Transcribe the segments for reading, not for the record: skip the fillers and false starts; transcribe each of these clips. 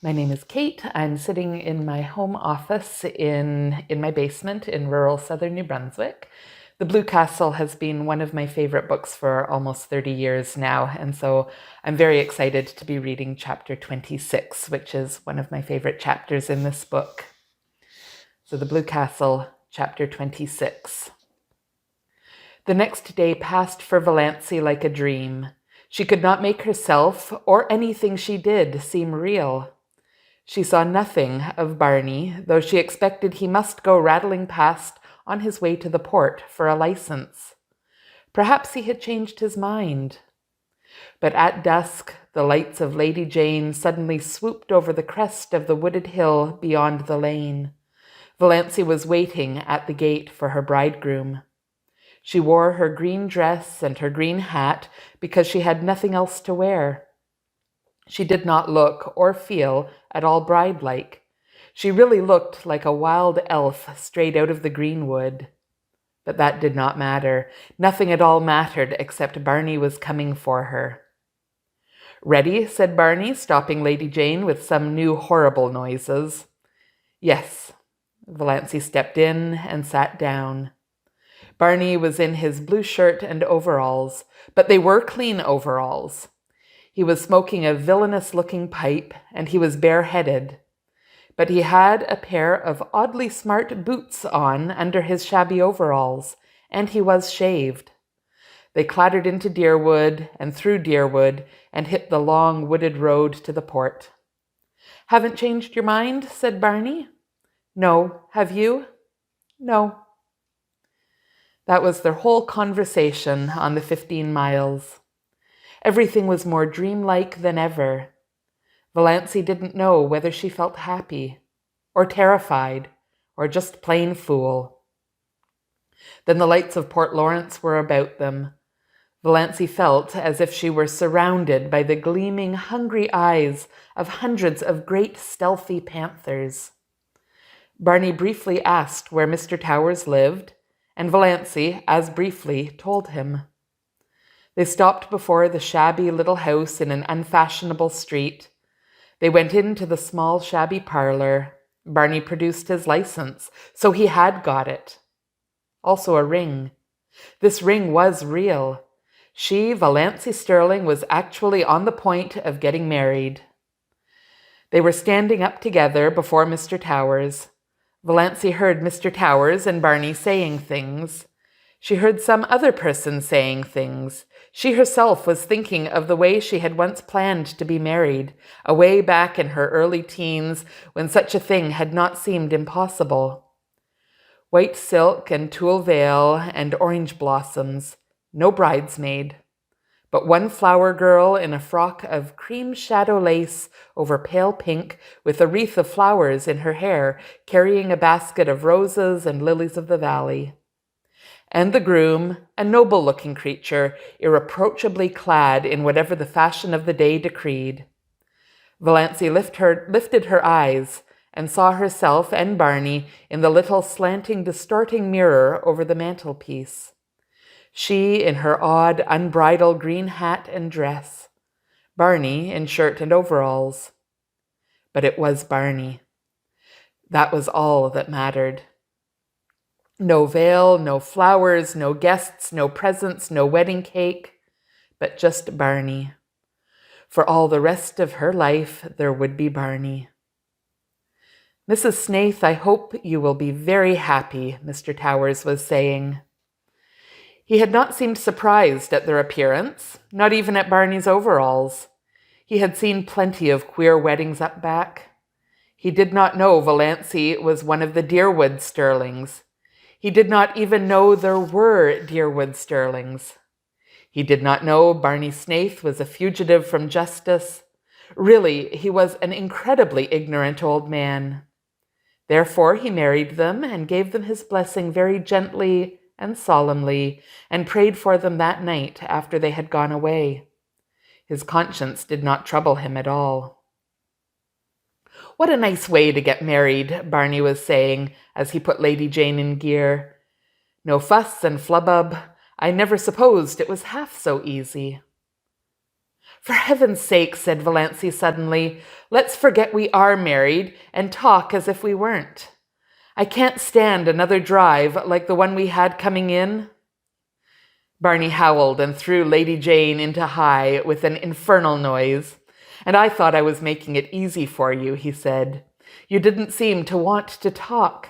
My name is Kate. I'm sitting in my home office in my basement in rural southern New Brunswick. The Blue Castle has been one of my favorite books for almost 30 years now, and so I'm very excited to be reading chapter 26, which is one of my favorite chapters in this book. So The Blue Castle, chapter 26. The next day passed for Valancy like a dream. She could not make herself or anything she did seem real. She saw nothing of Barney, though she expected he must go rattling past on his way to the port for a license. Perhaps he had changed his mind. But at dusk, the lights of Lady Jane suddenly swooped over the crest of the wooded hill beyond the lane. Valancy was waiting at the gate for her bridegroom. She wore her green dress and her green hat because she had nothing else to wear. She did not look or feel at all bride-like. She really looked like a wild elf strayed out of the greenwood. But that did not matter. Nothing at all mattered except Barney was coming for her. "Ready?" said Barney, stopping Lady Jane with some new horrible noises. "Yes." Valancy stepped in and sat down. Barney was in his blue shirt and overalls, but they were clean overalls. He was smoking a villainous-looking pipe, and he was bareheaded. But he had a pair of oddly smart boots on under his shabby overalls, and he was shaved. They clattered into Deerwood and through Deerwood and hit the long wooded road to the port. "Haven't changed your mind?" said Barney. "No. Have you?" "No." That was their whole conversation on the 15 miles. Everything was more dreamlike than ever. Valancy didn't know whether she felt happy, or terrified, or just plain fool. Then the lights of Port Lawrence were about them. Valancy felt as if she were surrounded by the gleaming, hungry eyes of hundreds of great, stealthy panthers. Barney briefly asked where Mr. Towers lived, and Valancy, as briefly, told him. They stopped before the shabby little house in an unfashionable street. They went into the small, shabby parlor. Barney produced his license, so he had got it. Also a ring. This ring was real. She, Valancy Sterling, was actually on the point of getting married. They were standing up together before Mr. Towers. Valancy heard Mr. Towers and Barney saying things. She heard some other person saying things. She herself was thinking of the way she had once planned to be married, away back in her early teens when such a thing had not seemed impossible. White silk and tulle veil and orange blossoms, no bridesmaid, but one flower girl in a frock of cream shadow lace over pale pink with a wreath of flowers in her hair, carrying a basket of roses and lilies of the valley. And the groom, a noble-looking creature, irreproachably clad in whatever the fashion of the day decreed. Valancy lifted her eyes and saw herself and Barney in the little slanting, distorting mirror over the mantelpiece. She in her odd, unbridled green hat and dress. Barney in shirt and overalls. But it was Barney. That was all that mattered. No veil, no flowers, no guests, no presents, no wedding cake, but just Barney. For all the rest of her life, there would be Barney. "Mrs. Snaith, I hope you will be very happy," Mr. Towers was saying. He had not seemed surprised at their appearance, not even at Barney's overalls. He had seen plenty of queer weddings up back. He did not know Valancy was one of the Deerwood Sterlings. He did not even know there were Deerwood Sterlings. He did not know Barney Snaith was a fugitive from justice. Really, he was an incredibly ignorant old man. Therefore, he married them and gave them his blessing very gently and solemnly, and prayed for them that night after they had gone away. His conscience did not trouble him at all. "What a nice way to get married," Barney was saying as he put Lady Jane in gear. "No fuss and flubbub. I never supposed it was half so easy." For heaven's sake, said Valancy suddenly, let's forget we are married and talk as if we weren't. I can't stand another drive like the one we had coming in. Barney howled and threw Lady Jane into high with an infernal noise. And I thought I was making it easy for you, he said. You didn't seem to want to talk.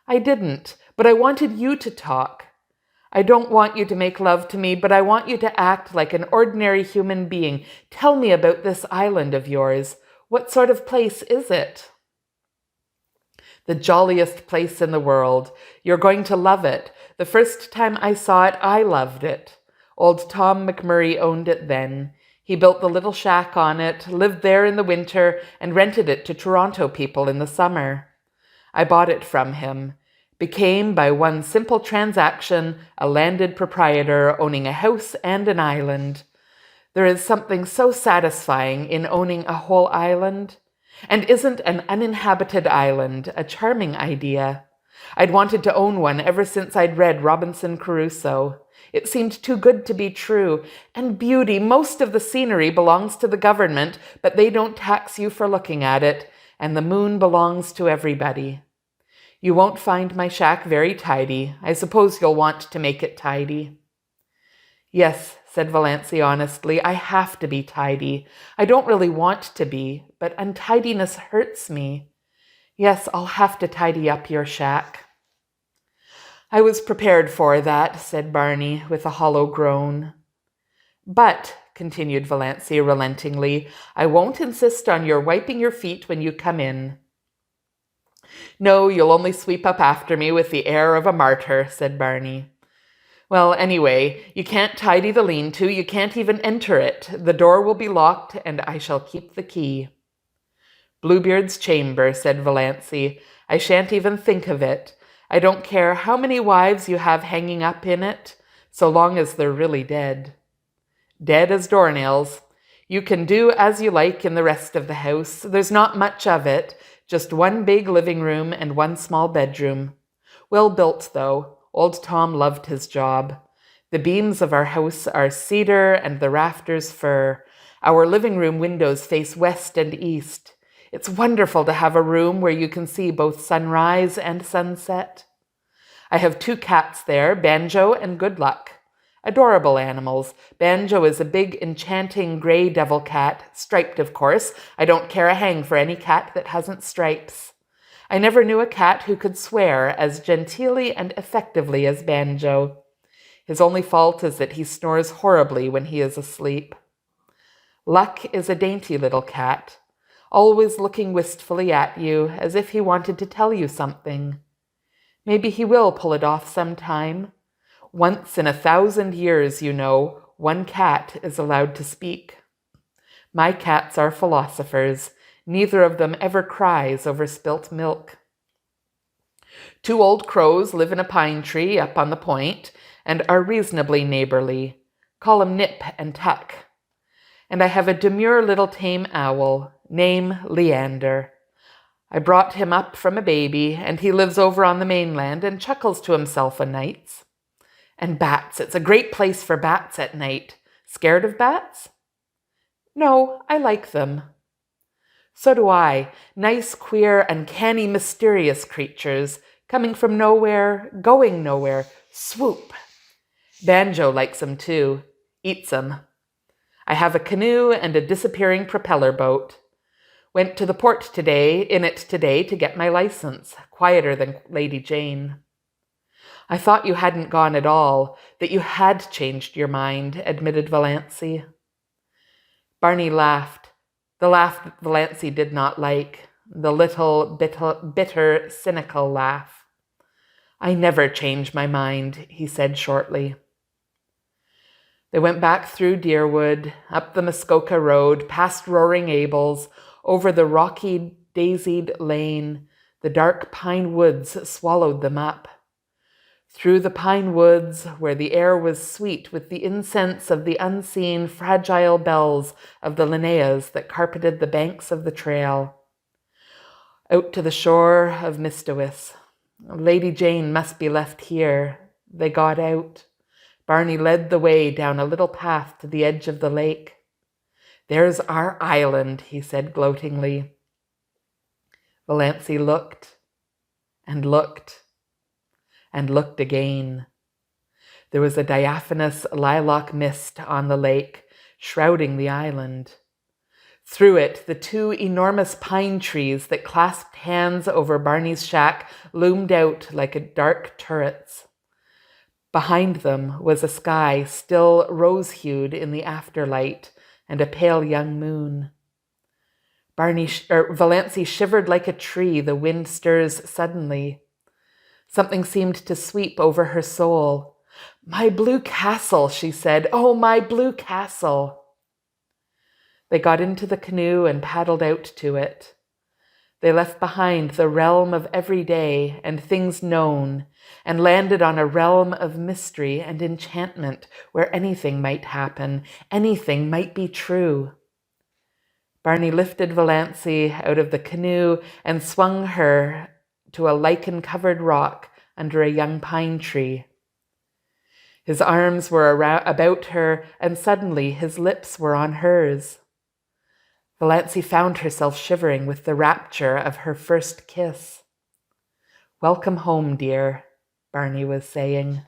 I didn't, but I wanted you to talk. I don't want you to make love to me, but I want you to act like an ordinary human being. Tell me about this island of yours. What sort of place is it? The jolliest place in the world. You're going to love it. The first time I saw it, I loved it. Old Tom Montgomery owned it then. He built the little shack on it, lived there in the winter, and rented it to Toronto people in the summer. I bought it from him. Became, by one simple transaction, a landed proprietor owning a house and an island. There is something so satisfying in owning a whole island. And isn't an uninhabited island a charming idea? I'd wanted to own one ever since I'd read Robinson Crusoe. It seemed too good to be true. And beauty, most of the scenery belongs to the government, but they don't tax you for looking at it, and the moon belongs to everybody. You won't find my shack very tidy. I suppose you'll want to make it tidy. Yes, said Valancy honestly, I have to be tidy. I don't really want to be, but untidiness hurts me. Yes, I'll have to tidy up your shack. I was prepared for that, said Barney with a hollow groan. But, continued Valancy relentingly, I won't insist on your wiping your feet when you come in. No, you'll only sweep up after me with the air of a martyr, said Barney. Well, anyway, you can't tidy the lean-to, you can't even enter it. The door will be locked, and I shall keep the key. Bluebeard's chamber, said Valancy. I shan't even think of it. I don't care how many wives you have hanging up in it, so long as they're really dead. Dead as doornails. You can do as you like in the rest of the house. There's not much of it, just one big living room and one small bedroom. Well built, though. Old Tom loved his job. The beams of our house are cedar and the rafters fir. Our living room windows face west and east. It's wonderful to have a room where you can see both sunrise and sunset. I have 2 cats there, Banjo and Good Luck. Adorable animals. Banjo is a big, enchanting gray devil cat, striped, of course. I don't care a hang for any cat that hasn't stripes. I never knew a cat who could swear as genteelly and effectively as Banjo. His only fault is that he snores horribly when he is asleep. Luck is a dainty little cat, always looking wistfully at you as if he wanted to tell you something. Maybe he will pull it off sometime. Once in 1,000 years, you know, one cat is allowed to speak. My cats are philosophers. Neither of them ever cries over spilt milk. 2 old crows live in a pine tree up on the point and are reasonably neighborly. Call 'em Nip and Tuck. And I have a demure little tame owl, name Leander. I brought him up from a baby, and he lives over on the mainland and chuckles to himself o' nights. And bats, it's a great place for bats at night. Scared of bats? No, I like them. So do I. Nice, queer, uncanny, mysterious creatures, coming from nowhere, going nowhere. Swoop. Banjo likes 'em too. Eats 'em. I have a canoe and a disappearing propeller boat. Went to the port in it today to get my license. Quieter than Lady Jane. I thought you hadn't gone at all, that you had changed your mind, admitted Valancy. Barney laughed, the laugh that Valancy did not like, the little, bitter, cynical laugh. I never change my mind, he said shortly. They went back through Deerwood, up the Muskoka Road, past Roaring Abel's, over the rocky, daisied lane. The dark pine woods swallowed them up. Through the pine woods, where the air was sweet with the incense of the unseen, fragile bells of the linnaeas that carpeted the banks of the trail. Out to the shore of Mistawis. Lady Jane must be left here. They got out. Barney led the way down a little path to the edge of the lake. "There's our island," he said gloatingly. Valancy looked and looked and looked again. There was a diaphanous lilac mist on the lake, shrouding the island. Through it, the two enormous pine trees that clasped hands over Barney's shack loomed out like dark turrets. Behind them was a sky still rose-hued in the afterlight and a pale young moon. Valancy shivered like a tree the wind stirs suddenly. Something seemed to sweep over her soul. "My blue castle," she said. "Oh, my blue castle." They got into the canoe and paddled out to it. They left behind the realm of everyday and things known and landed on a realm of mystery and enchantment where anything might happen, anything might be true. Barney lifted Valancy out of the canoe and swung her to a lichen-covered rock under a young pine tree. His arms were about her, and suddenly his lips were on hers. Valancy found herself shivering with the rapture of her first kiss. "Welcome home, dear," Barney was saying.